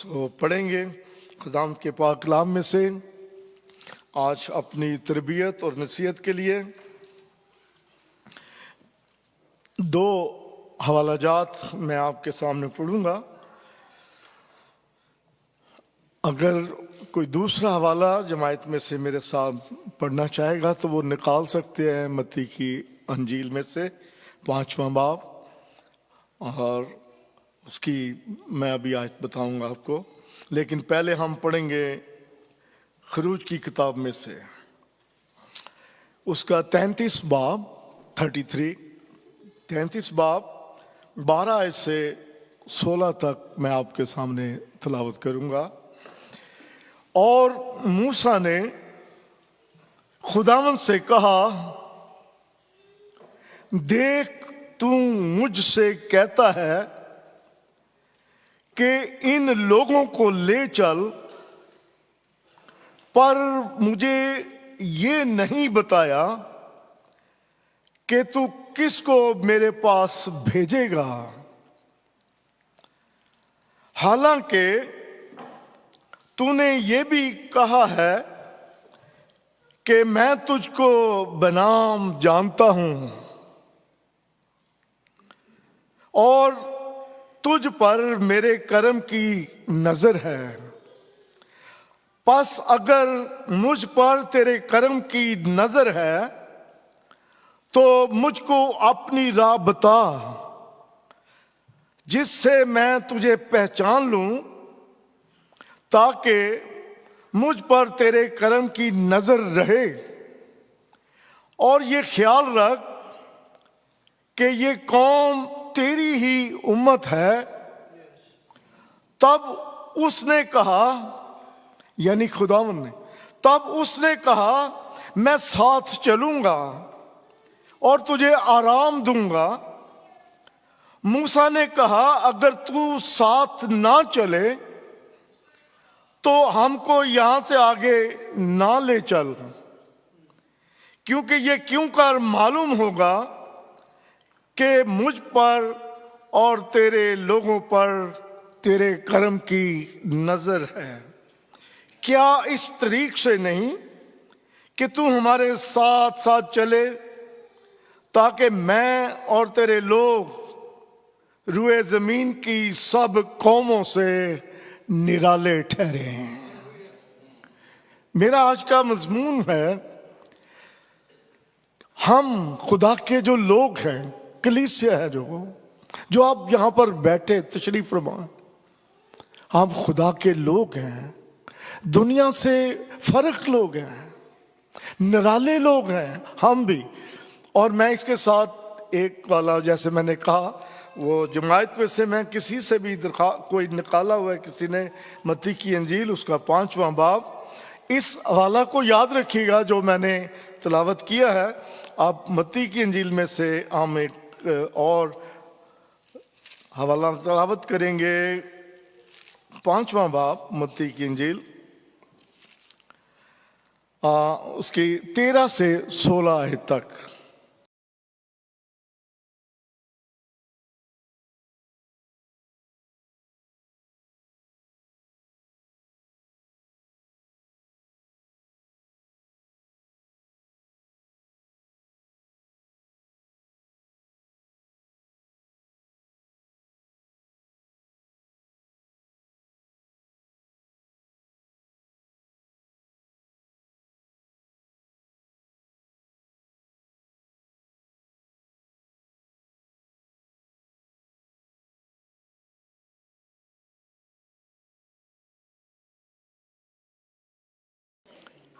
तो पढ़ेंगे खुदाम के पाक कलाम में से आज अपनी तरबियत और नसीहत के लिए दो हवालाजात मैं आपके सामने पढ़ूंगा। अगर कोई दूसरा हवाला जमायत में से मेरे साथ पढ़ना चाहेगा तो वो निकाल सकते हैं मत्ती की अंजील में से 5वां बाब, और उसकी मैं अभी आयत बताऊंगा आपको। लेकिन पहले हम पढ़ेंगे खरूज की किताब में से उसका 33 बाब 33 बाब 12 आयत से 16 तक मैं आपके सामने तिलावत करूंगा। और मूसा ने खुदावन से कहा, देख तू मुझसे कहता है कि इन लोगों को ले चल, पर मुझे ये नहीं बताया कि तू किसको मेरे पास भेजेगा। हालांकि तूने ये भी कहा है कि मैं तुझको बनाम जानता हूं और तुझ पर मेरे करम की नजर है। बस अगर मुझ पर तेरे करम की नजर है तो मुझको अपनी राह बता, जिससे मैं तुझे पहचान लूं, ताकि मुझ पर तेरे करम की नजर रहे। और ये ख्याल रख कि ये कौम तेरी ही उम्मत है। तब उसने कहा, यानी खुदावन ने, तब उसने कहा, मैं साथ चलूंगा और तुझे आराम दूंगा। मूसा ने कहा, अगर तू साथ ना चले तो हमको यहां से आगे ना ले चल, क्योंकि ये क्यों कर मालूम होगा कि मुझ पर और तेरे लोगों पर तेरे करम की नजर है। क्या इस तरीक से नहीं कि तू हमारे साथ साथ चले, ताकि मैं और तेरे लोग रुए जमीन की सब कौमों से निराले ठहरे हैं। मेरा आज का मजमून है, हम खुदा के जो लोग हैं, कलीसिया है जो आप यहां पर बैठे तशरीफ फरमा, हम खुदा के लोग हैं, दुनिया से फर्क लोग हैं, निराले लोग हैं हम भी। और मैं इसके साथ एक वाला, जैसे मैंने कहा, वो जमायत में से मैं किसी से भी कोई निकाला हुआ है, किसी ने मत्ती की अंजील उसका 5वां बाब, इस हवाला को याद रखिएगा जो मैंने तिलावत किया है। आप मत्ती की अंजील में से हम एक और हवाला तिलावत करेंगे, 5वां बाब मत्ती की अंजील, उसकी 13 से 16 आयत तक।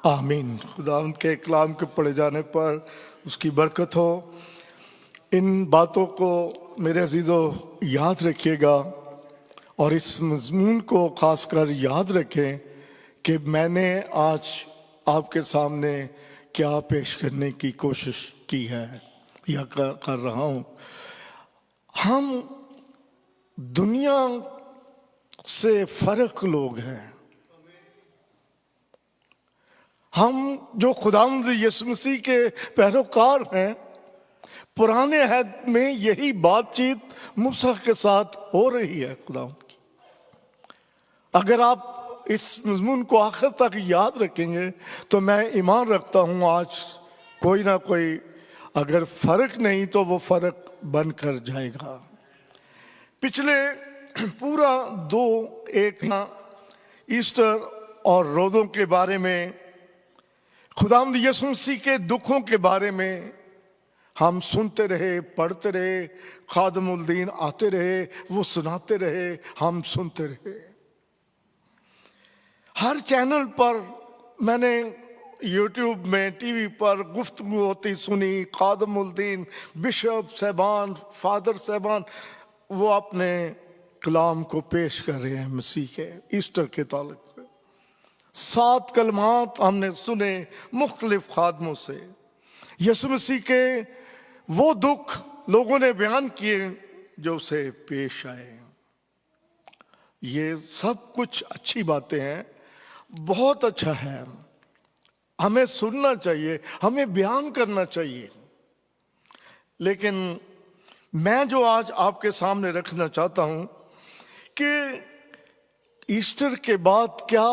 आमीन। खुदा उनके कलाम के पढ़े जाने पर उसकी बरकत हो। इन बातों को मेरे अजीजों याद रखिएगा और इस मजमून को खासकर याद रखें कि मैंने आज आपके सामने क्या पेश करने की कोशिश की है या कर रहा हूं। हम दुनिया से फर्क लोग हैं। हम जो खुदावंद यीशु मसीह के पैरोकार हैं, पुराने अहद में यही बातचीत मूसा के साथ हो रही है खुदावंद की। अगर आप इस मजमून को आखिर तक याद रखेंगे तो मैं ईमान रखता हूँ आज कोई ना कोई अगर फर्क नहीं तो वो फर्क बनकर जाएगा। पिछले पूरा एक ईस्टर और रोज़ों के बारे में, खुदावंद यीशु मसीह के दुखों के बारे में हम सुनते रहे, पढ़ते रहे, खादमुल दीन आते रहे, वो सुनाते रहे, हम सुनते रहे। हर चैनल पर मैंने यूट्यूब में, टीवी पर गुफ्तगू होती सुनी। खादमुल दीन, बिशप साहबान, फादर साहबान वो अपने कलाम को पेश कर रहे हैं मसीह के ईस्टर के ताल्लुक से। 7 कलमात हमने सुने मुख्तलिफ खादमों से। यीशु मसीह के वो दुख लोगों ने बयान किए जो उसे पेश आए। ये सब कुछ अच्छी बातें हैं, बहुत अच्छा है, हमें सुनना चाहिए, हमें बयान करना चाहिए। लेकिन मैं जो आज आपके सामने रखना चाहता हूं कि ईस्टर के बाद क्या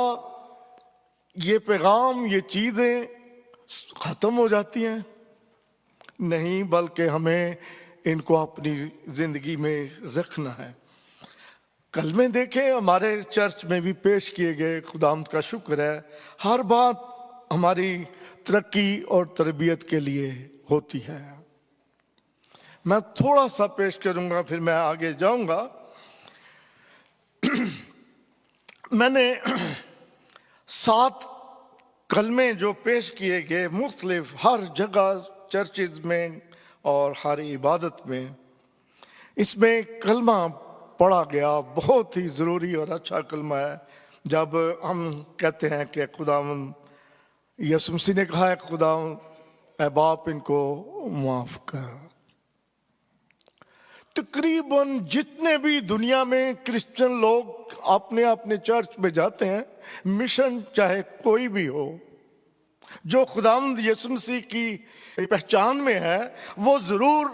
ये पैगाम, ये चीजें खत्म हो जाती हैं? नहीं, बल्कि हमें इनको अपनी जिंदगी में रखना है। कल में देखें, हमारे चर्च में भी पेश किए गए, खुदावंद का शुक्र है, हर बात हमारी तरक्की और तरबियत के लिए होती है। मैं थोड़ा सा पेश करूंगा, फिर मैं आगे जाऊंगा। मैंने 7 कलमे जो पेश किए गए मुख्तलिफ हर जगह चर्चिज में और हर इबादत में, इसमें कलमा पढ़ा गया, बहुत ही ज़रूरी और अच्छा कलमा है। जब हम कहते हैं कि खुदावंद यीशु मसीह ने कहा है, खुदावंद ऐ बाप इनको माफ़ कर। तकरीबन जितने भी दुनिया में क्रिश्चियन लोग अपने अपने चर्च में जाते हैं, मिशन चाहे कोई भी हो, जो खुदावंद यीशु मसीह की पहचान में है, वो जरूर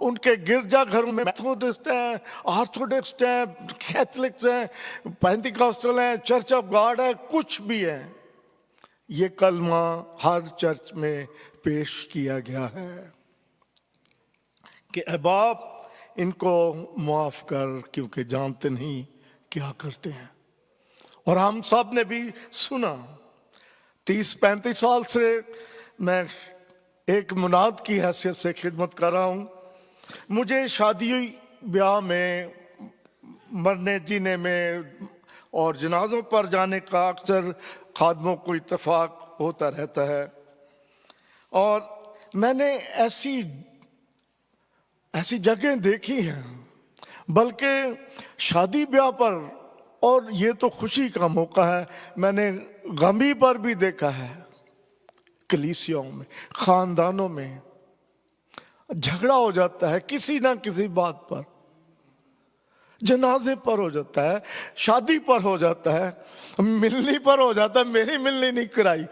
उनके गिरजाघरों में मेथोडिस्ट हैं, ऑर्थोडॉक्स हैं, कैथलिक्स हैं, पेंटिकॉस्टल हैं, चर्च ऑफ गॉड है, कुछ भी है, ये कलमा हर चर्च में पेश किया गया है कि ऐ बाप इनको माफ कर, क्योंकि जानते नहीं क्या करते हैं। और हम सब ने भी सुना। 30-35 साल से मैं एक मुनाद की हैसियत से खिदमत कर रहा हूँ। मुझे शादी ब्याह में, मरने जीने में और जनाजों पर जाने का अक्सर खादमों को इत्तेफाक होता रहता है। और मैंने ऐसी जगह देखी हैं, बल्कि शादी ब्याह पर, और ये तो खुशी का मौका है, मैंने गमी पर भी देखा है। कलीसियाओं में, खानदानों में झगड़ा हो जाता है किसी ना किसी बात पर, जनाजे पर हो जाता है, शादी पर हो जाता है, मिलनी पर हो जाता है, मेरी मिलनी नहीं कराई।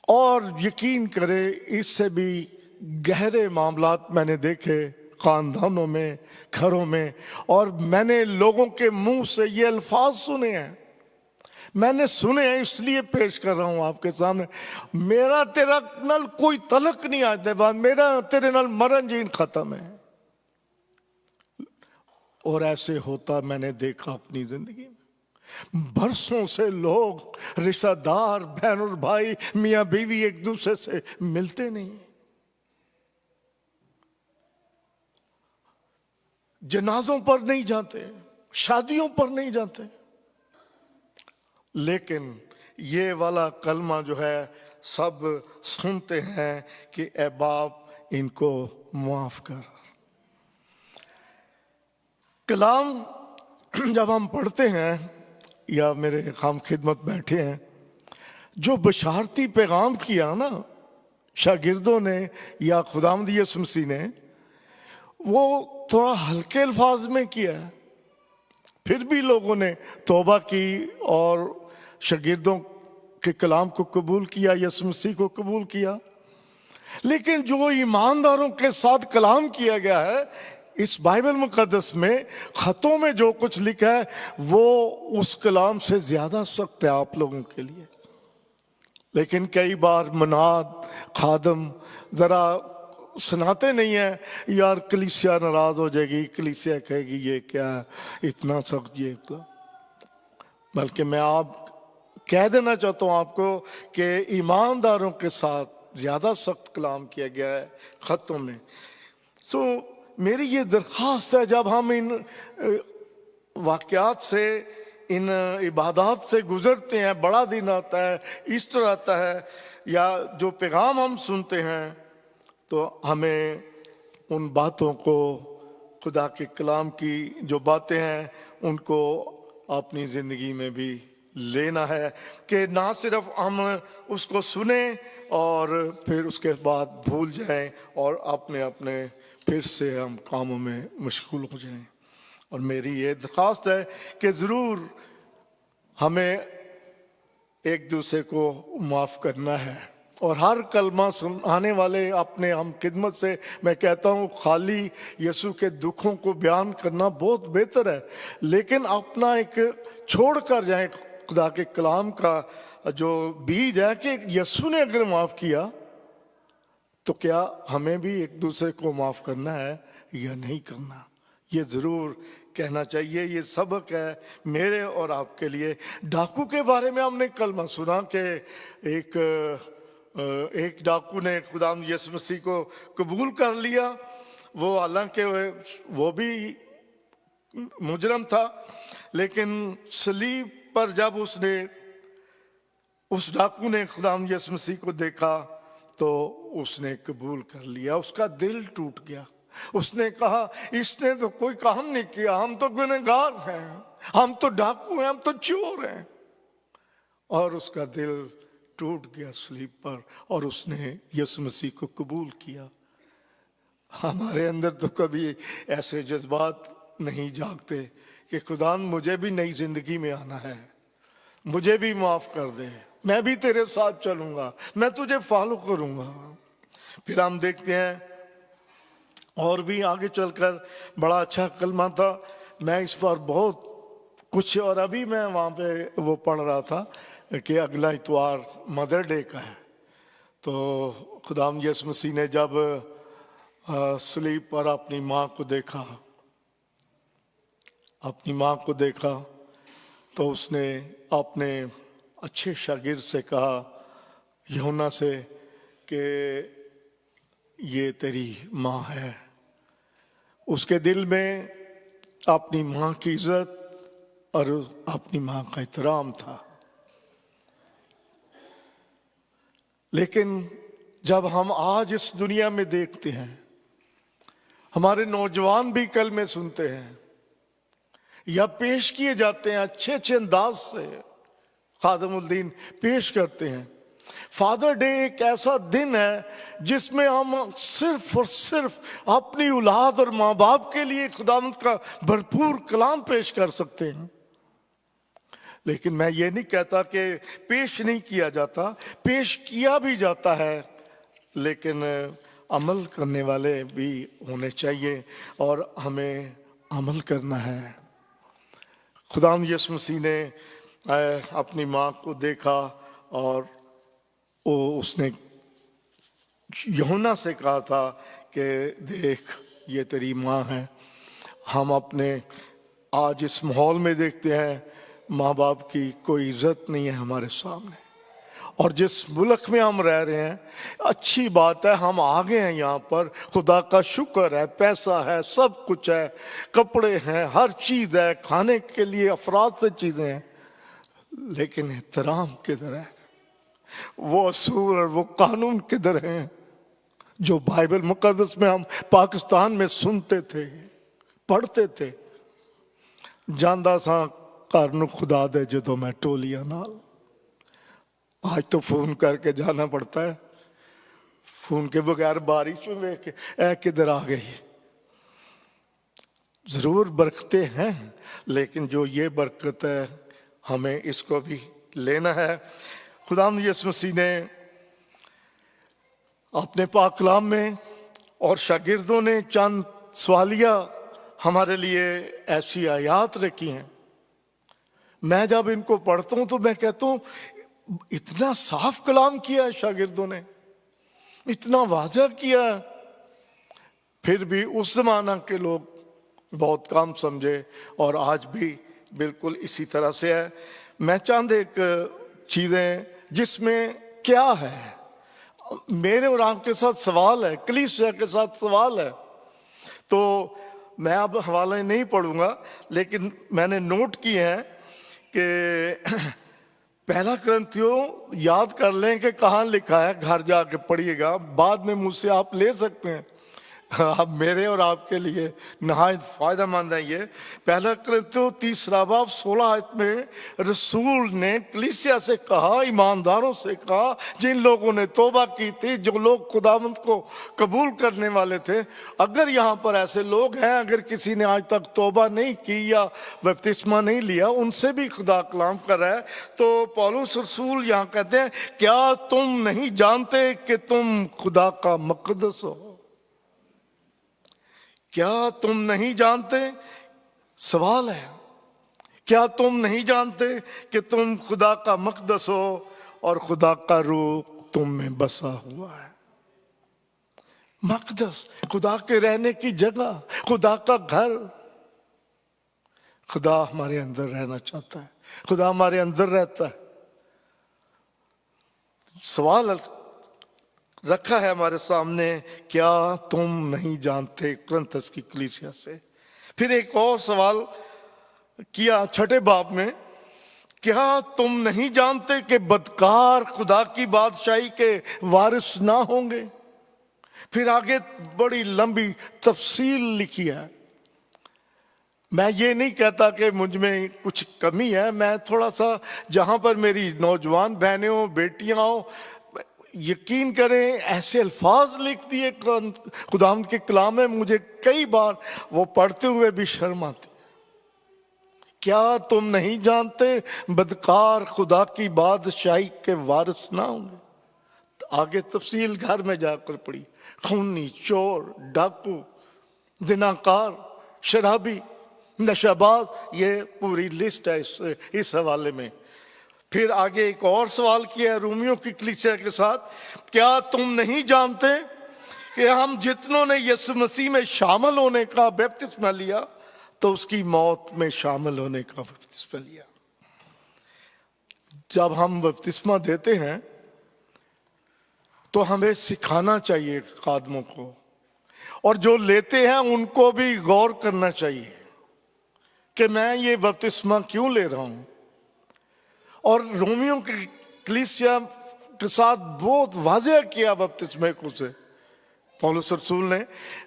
और यकीन करे, इससे भी गहरे मामलात मैंने देखे खानदानों में, घरों में। और मैंने लोगों के मुंह से ये अल्फाज सुने हैं, मैंने सुने हैं, इसलिए पेश कर रहा हूं आपके सामने। मेरा तेरा नल कोई तलक नहीं आते बाद, मेरा तेरे नल मरण जीन खत्म है। और ऐसे होता मैंने देखा अपनी जिंदगी में। बरसों से लोग, रिश्तेदार, बहन और भाई, मियां बीवी एक दूसरे से मिलते नहीं, जनाजों पर नहीं जाते, शादियों पर नहीं जाते। लेकिन ये वाला कलमा जो है सब सुनते हैं कि ऐ बाप इनको माफ कर। कलाम जब हम पढ़ते हैं या मेरे हम खिदमत बैठे हैं, जो बशारती पैगाम किया ना शागिर्दों ने या खुदावंद यीशु मसीह ने, वो थोड़ा हल्के अल्फाज में किया है। फिर भी लोगों ने तौबा की और शागिर्दों के कलाम को कबूल किया, यीशु मसीह को कबूल किया। लेकिन जो ईमानदारों के साथ कलाम किया गया है, इस बाइबल मुकद्दस में खतों में जो कुछ लिखा है वो उस कलाम से ज्यादा सख्त है आप लोगों के लिए। लेकिन कई बार मुनाद खादम जरा सुनाते नहीं है, यार कलीसिया नाराज हो जाएगी, कलीसिया कहेगी ये क्या इतना सख्त ये तो। बल्कि मैं आप कह देना चाहता हूं आपको कि ईमानदारों के साथ ज्यादा सख्त कलाम किया गया है खतों में। तो मेरी ये दरख्वास्त है, जब हम इन वाकयात से इन इबादत से गुजरते हैं, बड़ा दिन आता है, ईस्टर आता है, या जो पैगाम हम सुनते हैं, तो हमें उन बातों को, खुदा के कलाम की जो बातें हैं उनको अपनी ज़िंदगी में भी लेना है कि ना सिर्फ हम उसको सुने और फिर उसके बाद भूल जाएं और अपने अपने फिर से हम कामों में मशगूल हो जाएं। और मेरी ये दरख्वास्त है कि ज़रूर हमें एक दूसरे को माफ़ करना है। और हर कलमा सुनाने वाले अपने हम खिदमत से मैं कहता हूँ, खाली यीशु के दुखों को बयान करना बहुत बेहतर है, लेकिन अपना एक छोड़ कर जाए खुदा के कलाम का जो बीज है कि यीशु ने अगर माफ़ किया तो क्या हमें भी एक दूसरे को माफ़ करना है या नहीं करना। ये ज़रूर कहना चाहिए, ये सबक है मेरे और आपके लिए। डाकू के बारे में हमने कलमा सुना कि एक डाकू ने खुदाम यीशु मसीह को कबूल कर लिया। वो हालांकि वो भी मुजरम था, लेकिन सलीब पर जब उस डाकू ने खुदाम यीशु मसीह को देखा तो उसने कबूल कर लिया। उसका दिल टूट गया। उसने कहा इसने तो कोई काम नहीं किया, हम तो गुनहगार हैं, हम तो डाकू हैं, हम तो चोर हैं। और उसका दिल टूट गया सलीब पर और उसने यीशु मसीह को कबूल किया। हमारे अंदर तो कभी ऐसे जज्बात नहीं जागते कि खुदा मुझे भी नई जिंदगी में आना है, मुझे भी माफ कर दे, मैं भी तेरे साथ चलूंगा, मैं तुझे फॉलो करूंगा। फिर हम देखते हैं और भी आगे चलकर बड़ा अच्छा कलमा था। मैं इस पर बहुत कुछ, और अभी मैं वहाँ पे वो पढ़ रहा था कि अगला इतवार मदर डे का है। तो खुदाम यीशु मसीह ने जब सलीब पर अपनी माँ को देखा तो उसने अपने अच्छे शागिर्द से कहा, यूहन्ना से, कि ये तेरी माँ है। उसके दिल में अपनी माँ की इज्जत और अपनी माँ का एहतराम था। लेकिन जब हम आज इस दुनिया में देखते हैं, हमारे नौजवान भी कल में सुनते हैं या पेश किए जाते हैं, अच्छे अच्छे अंदाज से खादमुद्दीन पेश करते हैं। फादर डे एक ऐसा दिन है जिसमें हम सिर्फ और सिर्फ अपनी औलाद और माँ बाप के लिए खुदावंद का भरपूर कलाम पेश कर सकते हैं। लेकिन मैं ये नहीं कहता कि पेश नहीं किया जाता, पेश किया भी जाता है, लेकिन अमल करने वाले भी होने चाहिए और हमें अमल करना है। खुदाम यीशु मसीह ने अपनी माँ को देखा और उसने यूहन्ना से कहा था कि देख ये तेरी माँ है। हम अपने आज इस माहौल में देखते हैं माँ बाप की कोई इज्जत नहीं है हमारे सामने। और जिस मुल्क में हम रह रहे हैं, अच्छी बात है, हम आ गए हैं यहाँ पर, खुदा का शुक्र है, पैसा है, सब कुछ है, कपड़े हैं, हर चीज़ है, खाने के लिए अफराद से चीज़ें हैं, लेकिन एहतराम किधर है? वो असूल और वो कानून किधर हैं जो बाइबल मुकद्दस में हम पाकिस्तान में सुनते थे, पढ़ते थे? जांदा सा घर नूं खुदा दे जदों मैं टोलियां नाल। आज तो फोन करके जाना पड़ता है, फोन के बगैर बारिश में देख के ऐ किधर आ गई। जरूर बरकतें हैं, लेकिन जो ये बरकत है हमें इसको भी लेना है। खुदाम यीशु मसीह ने अपने पाक कलाम में और शागिर्दों ने चंद सवालिया हमारे लिए ऐसी आयात रखी हैं, मैं जब इनको पढ़ता हूं तो मैं कहता हूं इतना साफ कलाम किया है शागिर्दों ने, इतना वाज़ह किया है, फिर भी उस जमाना के लोग बहुत कम समझे और आज भी बिल्कुल इसी तरह से है। मैं चंद एक चीजें जिसमें क्या है, मेरे और आपके साथ सवाल है, कलीसिया के साथ सवाल है, तो मैं अब हवाले नहीं पढ़ूंगा, लेकिन मैंने नोट किए हैं कि पहला कुरिन्थियों याद कर लें कि कहाँ लिखा है, घर जाके पढ़िएगा, बाद में मुझसे आप ले सकते हैं। अब मेरे और आपके लिए नहायत फायदेमंद है ये। पहला कुरिन्थियों 3 बाब 16 आयत में रसूल ने कलीसिया से कहा, ईमानदारों से कहा, जिन लोगों ने तौबा की थी, जो लोग खुदावंद को कबूल करने वाले थे, अगर यहाँ पर ऐसे लोग हैं, अगर किसी ने आज तक तौबा नहीं की या बपतिस्मा नहीं लिया, उनसे भी खुदा कलाम कर रहा है। तो पौलुस रसूल यहाँ कहते हैं, क्या तुम नहीं जानते कि तुम खुदा का मुकद्दस हो? क्या तुम नहीं जानते? सवाल है, क्या तुम नहीं जानते कि तुम खुदा का मुकद्दस हो और खुदा का रूह तुम में बसा हुआ है? मुकद्दस, खुदा के रहने की जगह, खुदा का घर। खुदा हमारे अंदर रहना चाहता है, खुदा हमारे अंदर रहता है। सवाल रखा है हमारे सामने, क्या तुम नहीं जानते, कुरिन्थस की कलीसिया से। फिर एक और सवाल किया 6 बाब में, क्या तुम नहीं जानते कि बदकार खुदा की बादशाही के वारिस ना होंगे? फिर आगे बड़ी लंबी तफसील लिखी है। मैं ये नहीं कहता कि मुझ में कुछ कमी है, मैं थोड़ा सा, जहां पर मेरी नौजवान बहनें हो, बेटियां हो, यकीन करें ऐसे अल्फाज लिख दिए खुदावंद के कलाम में, मुझे कई बार वो पढ़ते हुए भी शर्म आती है। क्या तुम नहीं जानते बदकार खुदा की बादशाही के वारिस ना होंगे? आगे तफसील घर में जाकर पढ़ी। खूनी, चोर, डाकू, दिनाकार, शराबी, नशाबाज, ये पूरी लिस्ट है इस हवाले में। फिर आगे एक और सवाल किया है रोमियो की कलीसिया के साथ, क्या तुम नहीं जानते कि हम जितनों ने यीशु मसीह में शामिल होने का बपतिस्मा लिया, तो उसकी मौत में शामिल होने का बपतिस्मा लिया। जब हम बपतिस्मा देते हैं तो हमें सिखाना चाहिए खादमों को, और जो लेते हैं उनको भी गौर करना चाहिए कि मैं ये बपतिस्मा क्यों ले रहा हूं। और रोमियो की कलीसिया के साथ बहुत वाज़ेह किया बपतिस्मे को से पौलुस रसूल ने।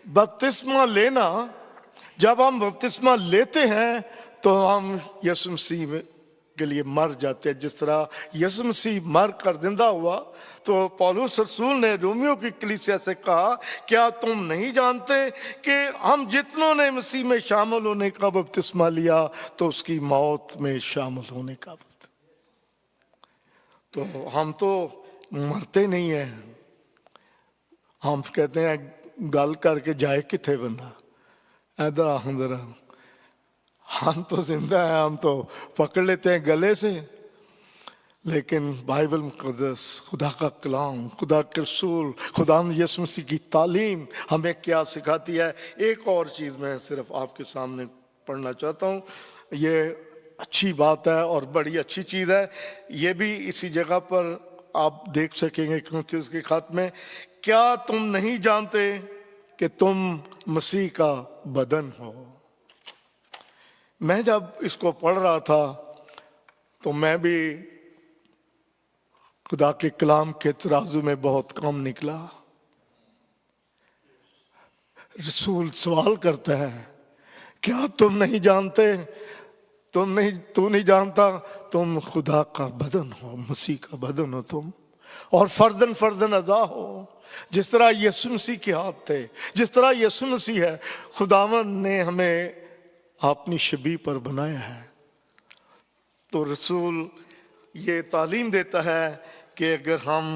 बपतिस्मा लेना, जब हम बपतिस्मा लेते हैं तो हम यीशु मसीह के लिए मर जाते हैं। जिस तरह यीशु मसीह मर कर जिंदा हुआ, तो पौलुस रसूल ने रोमियो की कलीसिया से कहा, क्या तुम नहीं जानते कि हम जितनों ने मसीह में शामिल होने का बपतिस्मा लिया, तो उसकी मौत में शामिल होने का। तो हम तो मरते नहीं हैं, हम कहते हैं गल करके जाए किथे बंदा, ऐदा हम जरा, हम तो जिंदा है, हम तो पकड़ लेते हैं गले से। लेकिन बाइबल मुकद्दस, खुदा का कलाम, खुदा के रसूल, खुदा यीशु मसीह की तालीम हमें क्या सिखाती है। एक और चीज़ मैं सिर्फ आपके सामने पढ़ना चाहता हूँ, ये अच्छी बात है और बड़ी अच्छी चीज़ है। ये भी इसी जगह पर आप देख सकेंगे कुरिन्थियों के खत में, क्या तुम नहीं जानते कि तुम मसीह का बदन हो? मैं जब इसको पढ़ रहा था तो मैं भी खुदा के कलाम के तराजू में बहुत कम निकला। रसूल सवाल करता है, क्या तुम नहीं जानते, तू नहीं जानता, तुम खुदा का बदन हो, मसीह का बदन हो तुम, और फर्दन फर्दन अज़ा हो। जिस तरह यीशु मसीह के हाथ थे, जिस तरह यीशु मसीह है, खुदावन ने हमें अपनी शबीह पर बनाया है। तो रसूल ये तालीम देता है कि अगर हम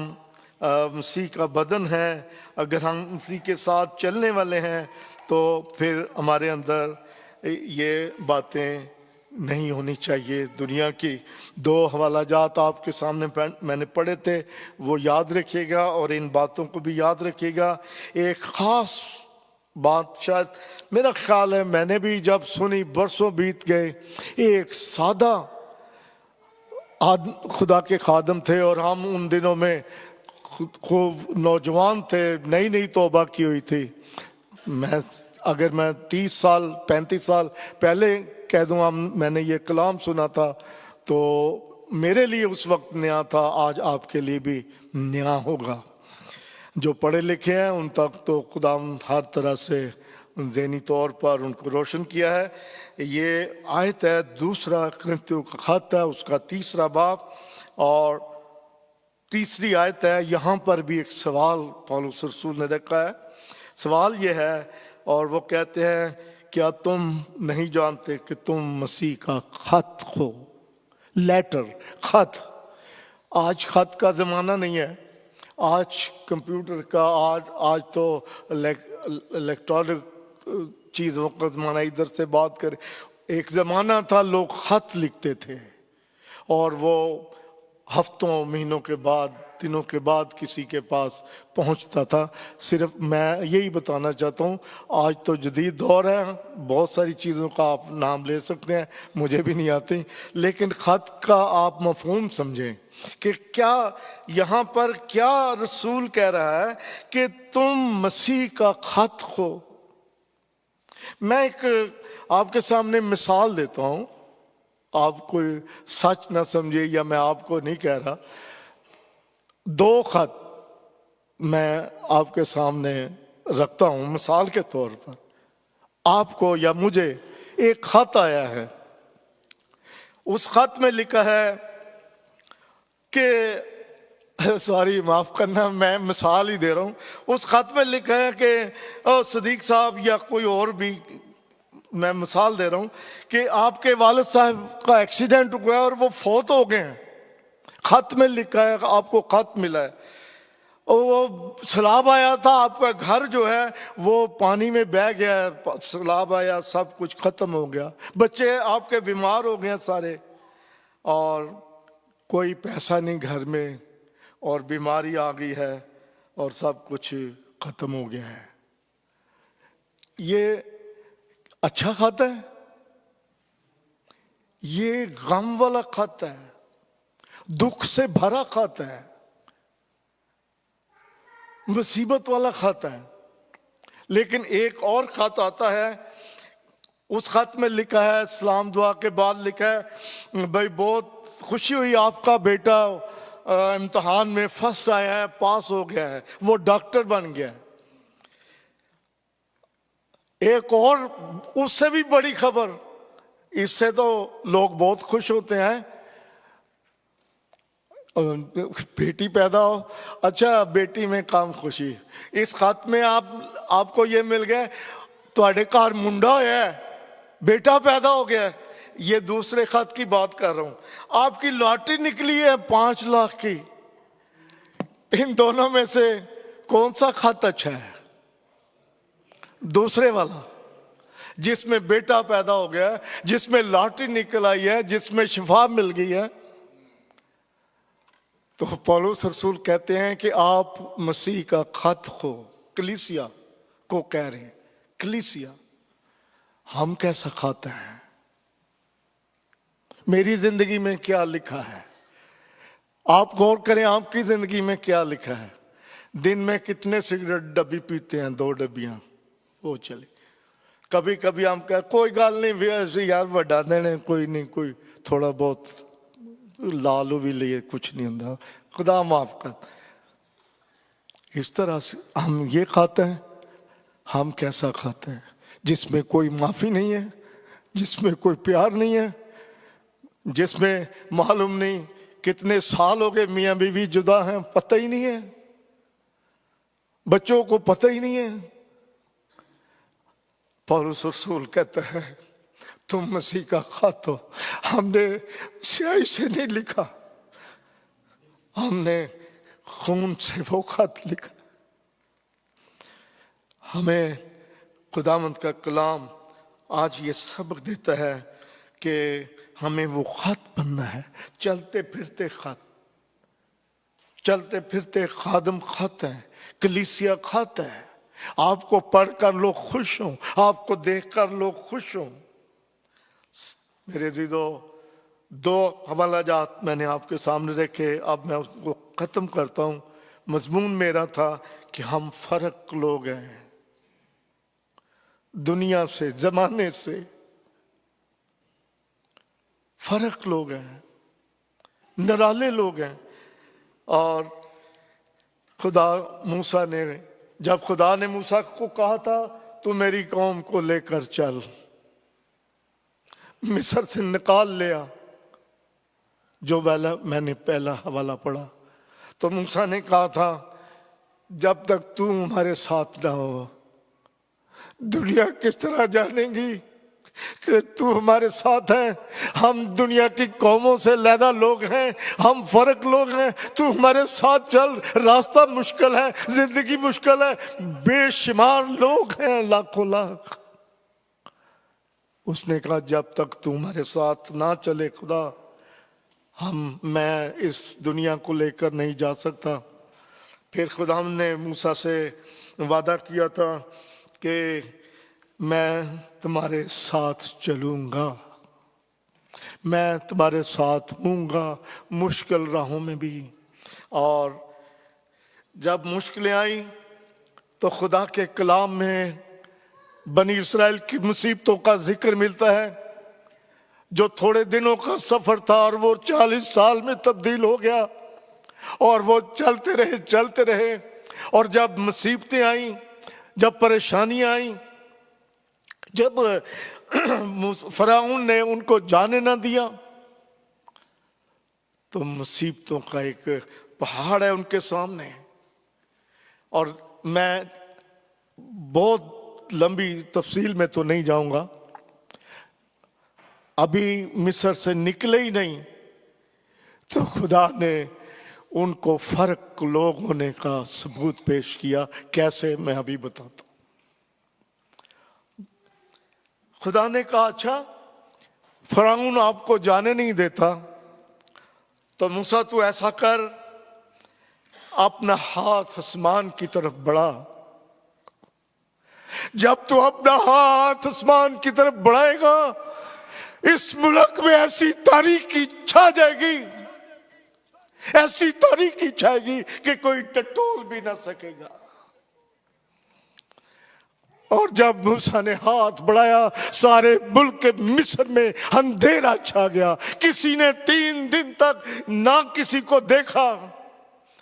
मसीह का बदन है, अगर हम मसीह के साथ चलने वाले हैं, तो फिर हमारे अंदर ये बातें नहीं होनी चाहिए। दुनिया की दो हवालाजात आपके सामने मैंने पढ़े थे, वो याद रखिएगा और इन बातों को भी याद रखिएगा। एक ख़ास बात शायद मेरा ख्याल है मैंने भी जब सुनी, बरसों बीत गए। एक सादा खुदा के खादम थे और हम उन दिनों में खूब नौजवान थे, नई नई तौबा की हुई थी। अगर मैं 30 साल 35 साल पहले कह दूँ मैंने ये कलाम सुना था, तो मेरे लिए उस वक्त नया था, आज आपके लिए भी नया होगा। जो पढ़े लिखे हैं उन तक तो खुदा हर तरह से ज़हनी तौर पर उनको रोशन किया है। ये आयत है, दूसरा कुरिन्थियों का खत है, उसका 3 बाब और 3 आयत है। यहाँ पर भी एक सवाल पौलुस रसूल ने रखा है। सवाल ये है और वो कहते हैं, क्या तुम नहीं जानते कि तुम मसीह का खत हो? लेटर, खत। आज खत का ज़माना नहीं है, आज कंप्यूटर का, आज तो इलेक्ट्रॉनिक चीज़ों का ज़माना। इधर से बात करें, एक ज़माना था लोग खत लिखते थे और वो हफ्तों महीनों के बाद, दिनों के बाद किसी के पास पहुंचता था। सिर्फ मैं यही बताना चाहता हूँ, आज तो जदीद दौर है, बहुत सारी चीज़ों का आप नाम ले सकते हैं, मुझे भी नहीं आती, लेकिन ख़त का आप मफहूम समझें कि क्या यहाँ पर क्या रसूल कह रहा है कि तुम मसीह का खत हो। मैं एक आपके सामने मिसाल देता हूँ, आप कोई सच ना समझे या मैं आपको नहीं कह रहा। 2 खत मैं आपके सामने रखता हूं मिसाल के तौर पर। आपको या मुझे एक खत आया है, उस खत में लिखा है कि सॉरी माफ करना, मैं मिसाल ही दे रहा हूं। उस खत में लिखा है कि सदीक साहब या कोई और भी, मैं मिसाल दे रहा हूं कि आपके वालिद साहब का एक्सीडेंट हुआ है और वो फौत हो गए हैं। खत में लिखा है, आपको खत मिला है, और वो सैलाब आया था, आपका घर जो है वो पानी में बह गया, सैलाब आया, सब कुछ खत्म हो गया, बच्चे आपके बीमार हो गए सारे, और कोई पैसा नहीं घर में, और बीमारी आ गई है और सब कुछ खत्म हो गया है। ये अच्छा खत है? ये गम वाला खत है, दुख से भरा खत है, मुसीबत वाला खत है। लेकिन एक और खत आता है, उस खत में लिखा है, सलाम दुआ के बाद लिखा है, भाई बहुत खुशी हुई, आपका बेटा इम्तिहान में फर्स्ट आया है, पास हो गया है, वो डॉक्टर बन गया है। एक और उससे भी बड़ी खबर, इससे तो लोग बहुत खुश होते हैं, बेटी पैदा हो, अच्छा बेटी में काम खुशी। इस खत में आपको ये मिल गया, ਤੁਹਾਡੇ घर मुंडा होया है, बेटा पैदा हो गया। ये दूसरे खत की बात कर रहा हूं। आपकी लॉटरी निकली है 5 लाख की। इन दोनों में से कौन सा खत अच्छा है? दूसरे वाला, जिसमें बेटा पैदा हो गया, जिसमें लॉटरी निकल आई है, जिसमें शिफा मिल गई है। तो पौलुस रसूल कहते हैं कि आप मसीह का खत हो, कलीसिया को कह रहे हैं। कलीसिया, हम कैसा खत है? मेरी जिंदगी में क्या लिखा है? आप गौर करें, आपकी जिंदगी में क्या लिखा है? दिन में कितने सिगरेट डब्बी पीते हैं? 2 डब्बियां, वो चले। कभी कभी हम कह, कोई गल नहीं यार, वड्डा देने, कोई नहीं, कोई थोड़ा बहुत लालू भी लिए, कुछ नहीं होता, खुदा माफ कर। इस तरह से हम ये खाते हैं। हम कैसा खाते हैं? जिसमें कोई माफी नहीं है, जिसमें कोई प्यार नहीं है, जिसमें मालूम नहीं कितने साल हो गए मियां बीवी जुदा हैं, पता ही नहीं है, बच्चों को पता ही नहीं है। पौलुस रसूल कहता है, तुम मसीह का खत हो। हमने स्याही से नहीं लिखा, हमने खून से वो खत लिखा। हमें खुदावंद का कलाम आज ये सबक देता है कि हमें वो खत बनना है, चलते फिरते खत, चलते फिरते खादम खत है, कलीसिया खत है। आपको पढ़कर लोग खुश हों, आपको देखकर लोग खुश हों। मेरे अजीजो, दो हवाला जात मैंने आपके सामने रखे, अब मैं उसको खत्म करता हूं। मजमून मेरा था कि हम फर्क लोग हैं, दुनिया से, जमाने से फर्क लोग हैं, निराले लोग हैं। और खुदा मूसा ने, जब खुदा ने मूसा को कहा था तू मेरी कौम को लेकर चल, मिस्र से निकाल लिया, जो वाला मैंने पहला हवाला पढ़ा, तो मूसा ने कहा था जब तक तू हमारे साथ ना हो दुनिया किस तरह जानेगी कि तू हमारे साथ है। हम दुनिया की कौमों से लैदा लोग हैं, हम फर्क लोग हैं, तू हमारे साथ चल। रास्ता मुश्किल है, जिंदगी मुश्किल है, बेशुमार लोग हैं, लाखों लाख। उसने कहा जब तक तू हमारे साथ ना चले खुदा, मैं इस दुनिया को लेकर नहीं जा सकता। फिर खुदा ने मूसा से वादा किया था कि मैं तुम्हारे साथ चलूंगा, मैं तुम्हारे साथ हूँगा मुश्किल राहों में भी। और जब मुश्किलें आई तो खुदा के कलाम में बनी इस्राएल की मुसीबतों का जिक्र मिलता है, जो थोड़े दिनों का सफर था और वो 40 साल में तब्दील हो गया। और वो चलते रहे। और जब मुसीबतें आई, जब परेशानियां आई, जब फराउन ने उनको जाने ना दिया, तो मुसीबतों का एक पहाड़ है उनके सामने। और मैं बहुत लंबी तफसील में तो नहीं जाऊंगा, अभी मिस्र से निकले ही नहीं तो खुदा ने उनको फर्क लोग होने का सबूत पेश किया। कैसे, मैं अभी बताता हूं। खुदा ने कहा अच्छा फराउन आपको जाने नहीं देता, तो मूसा तू ऐसा कर, अपना हाथ आसमान की तरफ बढ़ा। जब तू अपना हाथ आसमान की तरफ बढ़ाएगा, इस मुल्क में ऐसी तारीकी छा जाएगी, ऐसी तारीकी छाएगी कि कोई टटोल भी ना सकेगा। और जब मूसा ने हाथ बढ़ाया, सारे मुल्क के मिस्र में अंधेरा छा गया। किसी ने 3 दिन तक ना किसी को देखा,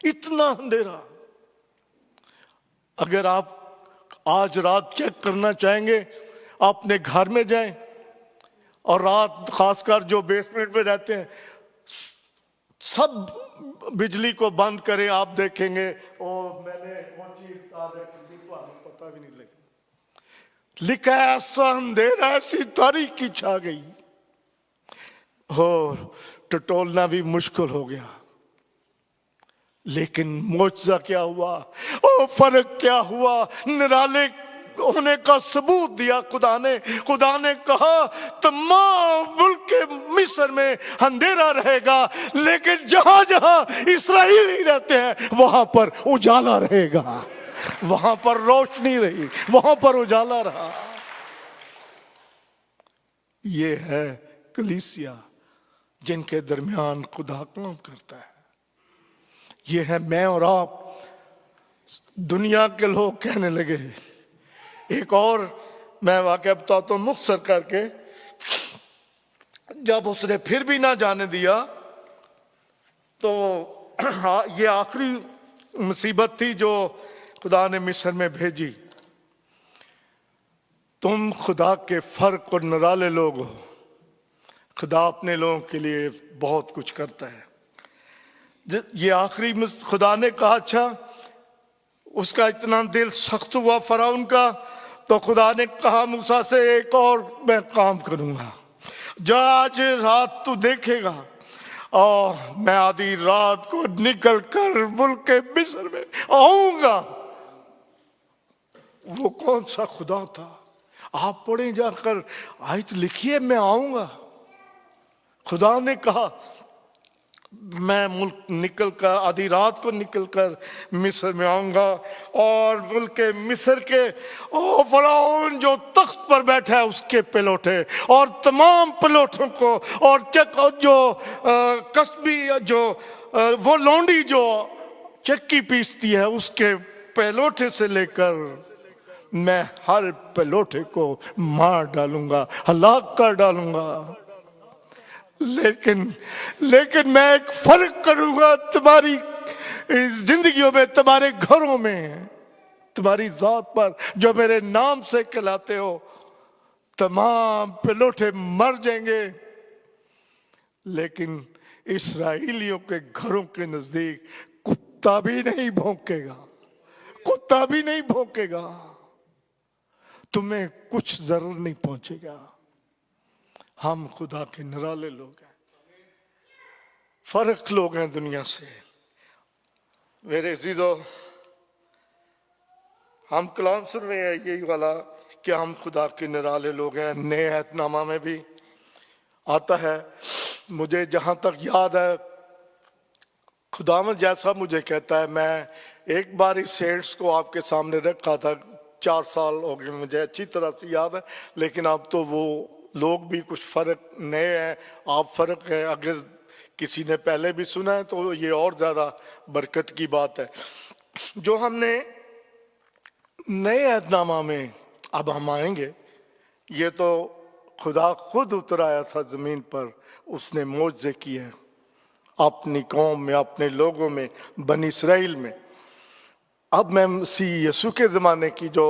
इतना अंधेरा। अगर आप आज रात चेक करना चाहेंगे, अपने घर में जाएं और रात, खासकर जो बेसमेंट में रहते हैं, सब बिजली को बंद करें, आप देखेंगे और मैंने वो चीज पता भी नहीं लगा, लिखा ऐसा अंधेरा, ऐसी तारीकी छा गई और टटोलना भी मुश्किल हो गया। लेकिन मोजा क्या हुआ, ओ फर्क क्या हुआ, निराले होने का सबूत दिया खुदा ने। खुदा ने कहा तमाम मुल्क के मिस्र में अंधेरा रहेगा, लेकिन जहां जहां इस्राएली रहते हैं वहां पर उजाला रहेगा। वहां पर रोशनी रही, वहां पर उजाला रहा। ये है कलीसिया जिनके दरमियान खुदा काम करता है। ये है मैं और आप। दुनिया के लोग कहने लगे, एक और मैं वाकया बताता हूं मुख्तसर करके। जब उसने फिर भी ना जाने दिया, तो ये आखिरी मुसीबत थी जो खुदा ने मिस्र में भेजी। तुम खुदा के फर्क और निराले लोग हो। खुदा अपने लोगों के लिए बहुत कुछ करता है। ये आखिरी खुदा ने कहा अच्छा, उसका इतना दिल सख्त हुआ फराउन का, तो खुदा ने कहा मूसा से एक और मैं काम करूंगा। जो आज रात तू देखेगा, और मैं आधी रात को निकल कर मुल्क के मिस्र में आऊंगा। वो कौन सा खुदा था? आप पढ़े जाकर, आयत लिखिए, मैं आऊंगा। खुदा ने कहा मैं मुल्क निकल कर, आधी रात को निकल कर मिस्र में आऊंगा, और मुल्क मिस्र के ओ फराउन जो तख्त पर बैठा है उसके पिलोठे और तमाम पिलोठों को, और जो कस्बी जो वो लौंडी जो चक्की पीसती है उसके पिलोठे से लेकर मैं हर पिलोठे को मार डालूंगा, हलाक कर डालूंगा। लेकिन मैं एक फर्क करूंगा तुम्हारी जिंदगियों में, तुम्हारे घरों में, तुम्हारी जात पर, जो मेरे नाम से कहलाते हो। तमाम पिलोठे मर जाएंगे, लेकिन इस्राएलियों के घरों के नजदीक कुत्ता भी नहीं भौंकेगा, कुत्ता भी नहीं भौंकेगा। तुम्हें कुछ जरूर नहीं पहुंचेगा। हम खुदा के निराले लोग हैं, फर्क लोग हैं दुनिया से। मेरे अजीजों, हम कलाम सुन रहे हैं यही वाला कि हम खुदा के निराले लोग हैं। नए अहदनामा में भी आता है। मुझे जहां तक याद है, खुदावंद जैसा मुझे कहता है, मैं एक बार इस सेंट्स को आपके सामने रखा था, 4 साल हो गए, मुझे अच्छी तरह से याद है। लेकिन अब तो वो लोग भी कुछ फर्क नए हैं, आप फर्क है। अगर किसी ने पहले भी सुना है तो ये और ज्यादा बरकत की बात है। जो हमने नए अहदनामा में अब हम आएंगे, ये तो खुदा खुद उतर आया था जमीन पर, उसने मौजज़े किए अपनी कौम में, अपने लोगों में, बनी इस्राएल में। अब मैं मसीह यीशु के ज़माने की जो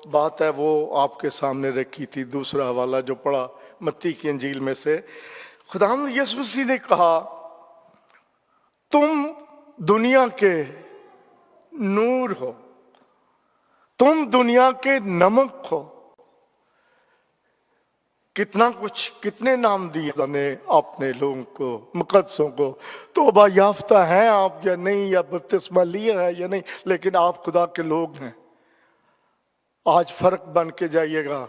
बात है वो आपके सामने रखी थी। दूसरा हवाला जो पढ़ा मत्ती की इंजील में से, खुदावंद यीशु मसीह ने कहा तुम दुनिया के नूर हो, तुम दुनिया के नमक हो। कितना कुछ, कितने नाम दिए ने अपने लोगों को, मुकद्दसों को। तौबा याफ्ता हैं आप या नहीं, या बपतिस्मा लिया है या नहीं, लेकिन आप खुदा के लोग हैं। आज फर्क बन के जाइएगा।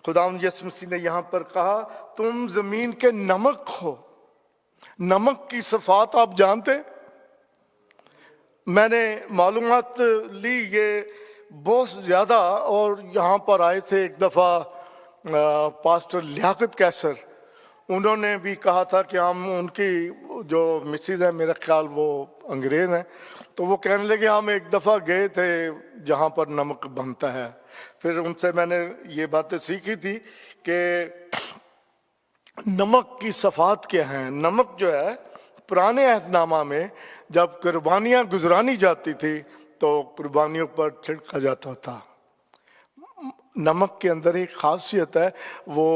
खुदावंद यीशु मसीह ने यहां पर कहा तुम जमीन के नमक हो। नमक की सिफात आप जानते? मैंने मालूमात ली ये बहुत ज्यादा, और यहाँ पर आए थे एक दफा पास्टर लियाकत कैसर, उन्होंने भी कहा था कि हम, उनकी जो मिसेज है मेरा ख्याल वो अंग्रेज हैं, तो वो कहने लगे हम एक दफ़ा गए थे जहाँ पर नमक बनता है। फिर उनसे मैंने ये बातें सीखी थी कि नमक की सफ़ात क्या है। नमक जो है पुराने अहदनामा में जब कुर्बानियाँ गुजरानी जाती थी तो कुर्बानियों पर छिड़का जाता था। नमक के अंदर एक खासियत है, वो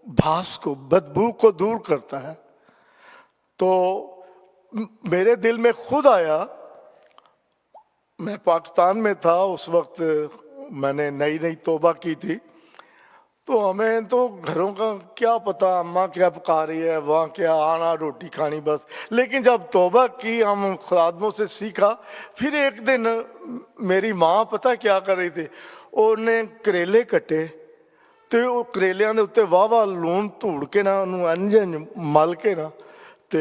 भास को, बदबू को दूर करता है। तो मेरे दिल में खुद आया, मैं पाकिस्तान में था उस वक्त, मैंने नई नई तौबा की थी, तो हमें तो घरों का क्या पता, अम्मा क्या पका रही है, वहाँ क्या आना, रोटी खानी बस। लेकिन जब तौबा की, हम खादमों से सीखा। फिर एक दिन मेरी माँ पता क्या कर रही थी, उन्हें करेले कटे, तो वो करेलियां के उत्ते वाह वाह लून धूड़ के ना, उन्हें मल के ना, तो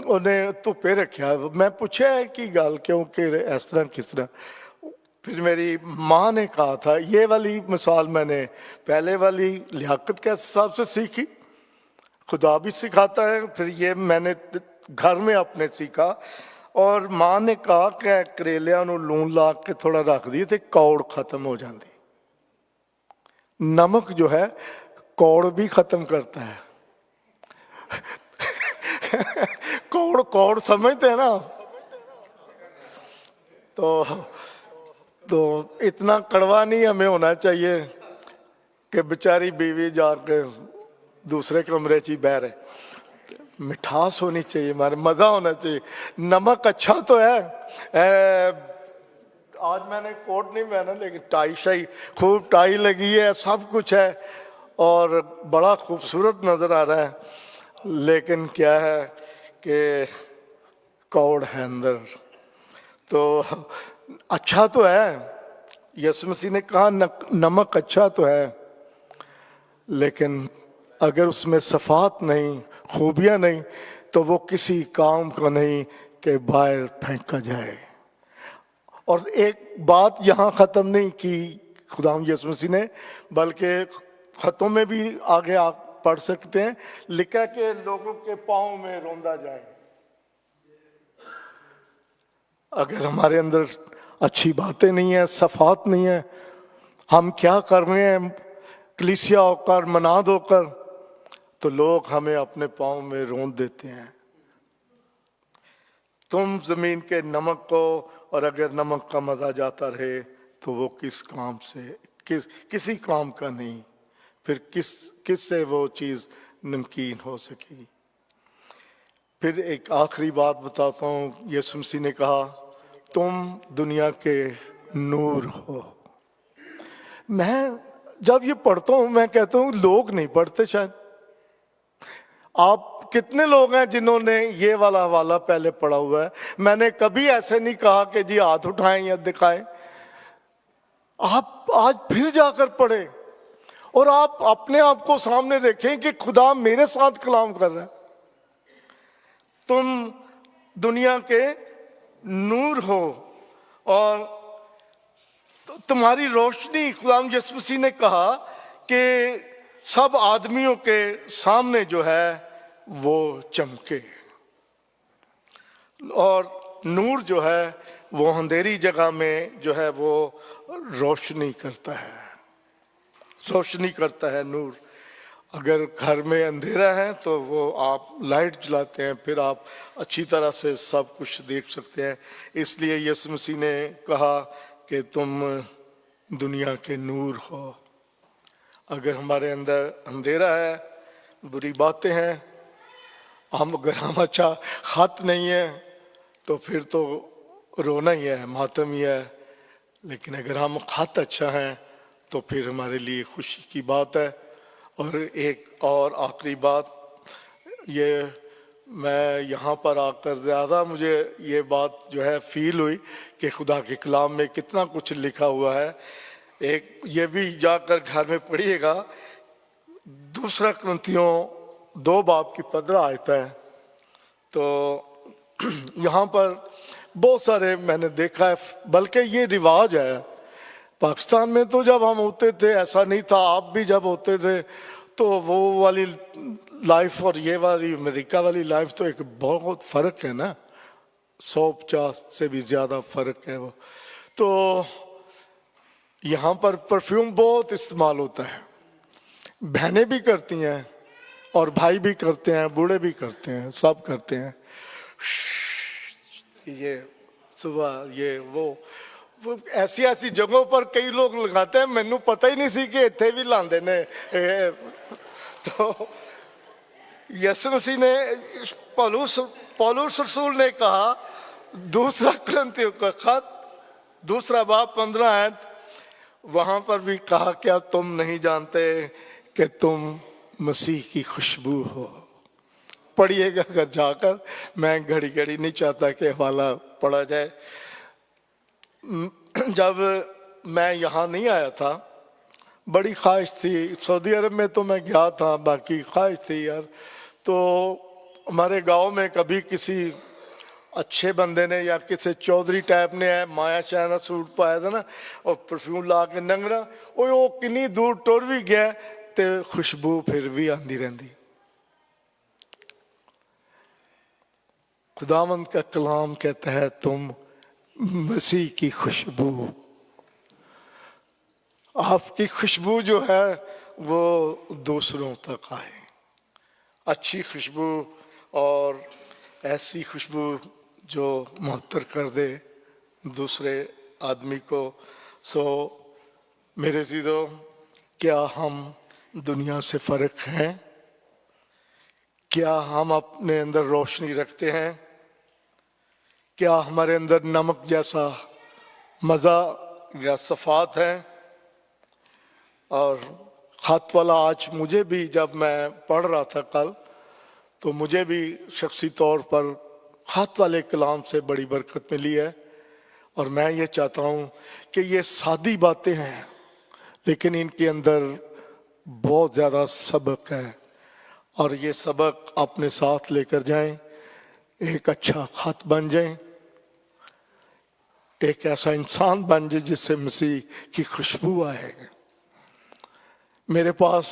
उन्हें धुप्पे रखा। मैं पूछा है कि गल क्यों कि इस तरह किस तरह। फिर मेरी माँ ने कहा था, ये वाली मिसाल मैंने पहले वाली लियाकत के साहब से सीखी, खुदा भी सिखाता है, फिर ये मैंने घर में अपने सीखा। और माँ ने कहा कि करेलियां नूं लून ला के थोड़ा रख दी तो कौड़ खत्म हो जाती। नमक जो है कौड़ भी खत्म करता है। कौड़ कौड़ समझते हैं ना। तो इतना कड़वा नहीं हमें होना चाहिए कि बेचारी बीवी जाके दूसरे कमरे च ही बह रहे। मिठास होनी चाहिए, हमारे मजा होना चाहिए। नमक अच्छा तो है। आज मैंने कोट नहीं पहना, लेकिन टाई शाई खूब टाई लगी है, सब कुछ है और बड़ा खूबसूरत नजर आ रहा है। लेकिन क्या है कि कौड़ है अंदर। तो अच्छा तो है, यीशु मसीह ने कहा नमक अच्छा तो है, लेकिन अगर उसमें सफात नहीं, खूबियां नहीं, तो वो किसी काम का नहीं कि बाहर फेंका जाए। और एक बात यहाँ खत्म नहीं की खुदाम यीशु मसीह ने, बल्कि खतों में भी आगे आप पढ़ सकते हैं, लिखा कि लोगों के पांव में रौंदा जाए। अगर हमारे अंदर अच्छी बातें नहीं है, सफात नहीं है, हम क्या कर रहे हैं कलीसिया होकर, मनाद होकर, तो लोग हमें अपने पांव में रौंद देते हैं। तुम जमीन के नमक को, और अगर नमक का मजा जाता रहे तो वो किस काम से, किसी काम का नहीं, फिर किस से वो चीज नमकीन हो सकेगी। फिर एक आखिरी बात बताता हूं। यीशु मसीह ने कहा तुम दुनिया के नूर हो। मैं जब ये पढ़ता हूं मैं कहता हूं लोग नहीं पढ़ते शायद। आप कितने लोग हैं जिन्होंने ये वाला हवाला पहले पढ़ा हुआ है? मैंने कभी ऐसे नहीं कहा कि जी हाथ उठाएं या दिखाएं। आप आज फिर जाकर पढ़े और आप अपने आप को सामने रखें कि खुदा मेरे साथ कलाम कर रहा है। तुम दुनिया के नूर हो और तुम्हारी रोशनी, खुदा यीशु मसीह ने कहा कि सब आदमियों के सामने जो है वो चमके। और नूर जो है वो अंधेरी जगह में जो है वो रोशनी करता है, रोशनी करता है नूर। अगर घर में अंधेरा है तो वो आप लाइट जलाते हैं, फिर आप अच्छी तरह से सब कुछ देख सकते हैं। इसलिए यीशु मसीह ने कहा कि तुम दुनिया के नूर हो। अगर हमारे अंदर अंधेरा है, बुरी बातें हैं, अगर हम अच्छा खत नहीं है तो फिर तो रोना ही है, मातम ही है। लेकिन अगर हम खत अच्छा है तो फिर हमारे लिए खुशी की बात है। और एक और आखिरी बात, ये मैं यहाँ पर आकर ज़्यादा मुझे ये बात जो है फील हुई कि खुदा के कलाम में कितना कुछ लिखा हुआ है। एक ये भी जाकर घर में पढ़िएगा, दूसरा कुरिन्थियों 2 बाब की 15 आयत है। तो यहाँ पर बहुत सारे मैंने देखा है, बल्कि ये रिवाज है पाकिस्तान में। तो जब हम होते थे ऐसा नहीं था, आप भी जब होते थे तो वो वाली लाइफ और ये वाली अमेरिका वाली लाइफ तो एक बहुत फर्क है ना, 150 से भी ज़्यादा फर्क है वो। तो यहाँ पर परफ्यूम बहुत इस्तेमाल होता है, बहनें भी करती हैं और भाई भी करते हैं, बूढ़े भी करते हैं, सब करते हैं। ये सुबह ये वो ऐसी ऐसी जगहों पर कई लोग लगाते हैं, मैनू पता ही नहीं सी कि इत्थे भी लांदे ने। तो यीशु मसीह ने, पौलुस रसूल ने कहा, दूसरा कुरिन्थियों का खत 2 बाब 15 आयत, वहां पर भी कहा क्या तुम नहीं जानते कि तुम मसीह की खुशबू हो। पढ़िएगा अगर जाकर, मैं घड़ी घड़ी नहीं चाहता कि हवाला पढ़ा जाए। जब मैं यहाँ नहीं आया था, बड़ी ख्वाहिश थी, सऊदी अरब में तो मैं गया था, बाकी ख्वाहिश थी यार। तो हमारे गांव में कभी किसी अच्छे बंदे ने या किसी चौधरी टाइप ने है माया चायना सूट पाया था ना और परफ्यूम ला के नंगना, वो किन्नी दूर टुर भी गया तो खुशबू फिर भी आंदी रहती। खुदावंद का कलाम कहता है तुम मसीह की खुशबू, आपकी खुशबू जो है वो दूसरों तक आए, अच्छी खुशबू और ऐसी खुशबू जो मुअत्तर कर दे दूसरे आदमी को। सो मेरे चीज़ों, क्या हम दुनिया से फ़र्क हैं? क्या हम अपने अंदर रोशनी रखते हैं? क्या हमारे अंदर नमक जैसा मज़ा या सफ़ात है? और ख़त वाला आज मुझे भी, जब मैं पढ़ रहा था कल, तो मुझे भी शख्सी तौर पर ख़त वाले कलाम से बड़ी बरकत मिली है। और मैं ये चाहता हूं कि ये सादी बातें हैं लेकिन इनके अंदर बहुत ज़्यादा सबक है, और ये सबक अपने साथ लेकर जाएं, एक अच्छा खत बन जाएं, एक ऐसा इंसान बन जाए जिससे मसीह की खुशबू आए। मेरे पास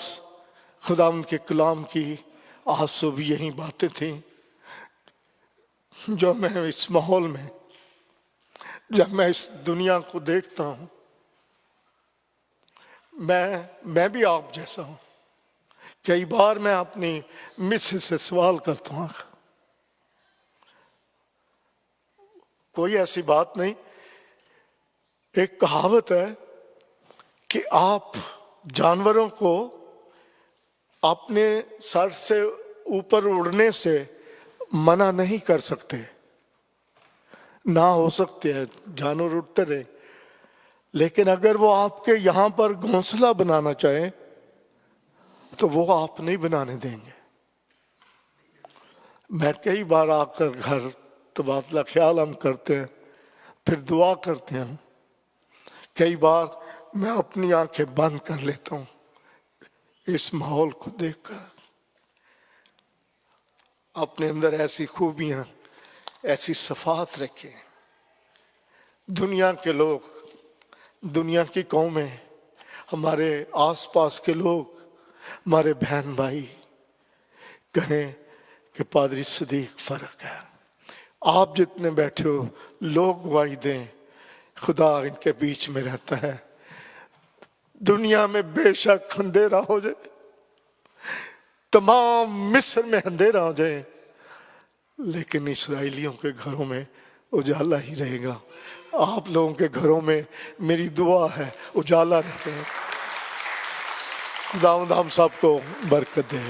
खुदा उनके कलाम की आज सुबह यही बातें थी जो मैं इस माहौल में, जब मैं इस दुनिया को देखता हूं, मैं भी आप जैसा हूं। कई बार मैं अपनी मिसेस से सवाल करता हूं, कोई ऐसी बात नहीं, एक कहावत है कि आप जानवरों को अपने सर से ऊपर उड़ने से मना नहीं कर सकते, ना हो सकते हैं जानवर उड़ते रहे, लेकिन अगर वो आपके यहां पर घोंसला बनाना चाहे तो वो आप नहीं बनाने देंगे। मैं कई बार आकर घर तबादला ख्याल हम करते हैं, फिर दुआ करते हैं। कई बार मैं अपनी आंखें बंद कर लेता हूं इस माहौल को देखकर। अपने अंदर ऐसी खूबियां, ऐसी सफात रखें। दुनिया के लोग, दुनिया की कौमें, हमारे आसपास के लोग, हमारे बहन भाई कहें कि पादरी सदीक फर्क है। आप जितने बैठे हो लोग गवाही दें, खुदा इनके बीच में रहता है। दुनिया में बेशक अंधेरा हो जाए, तमाम मिस्र में अंधेरा हो जाए, लेकिन इसराइलियों के घरों में उजाला ही रहेगा। आप लोगों के घरों में मेरी दुआ है उजाला रहे। खुदा हम सबको बरकत दे।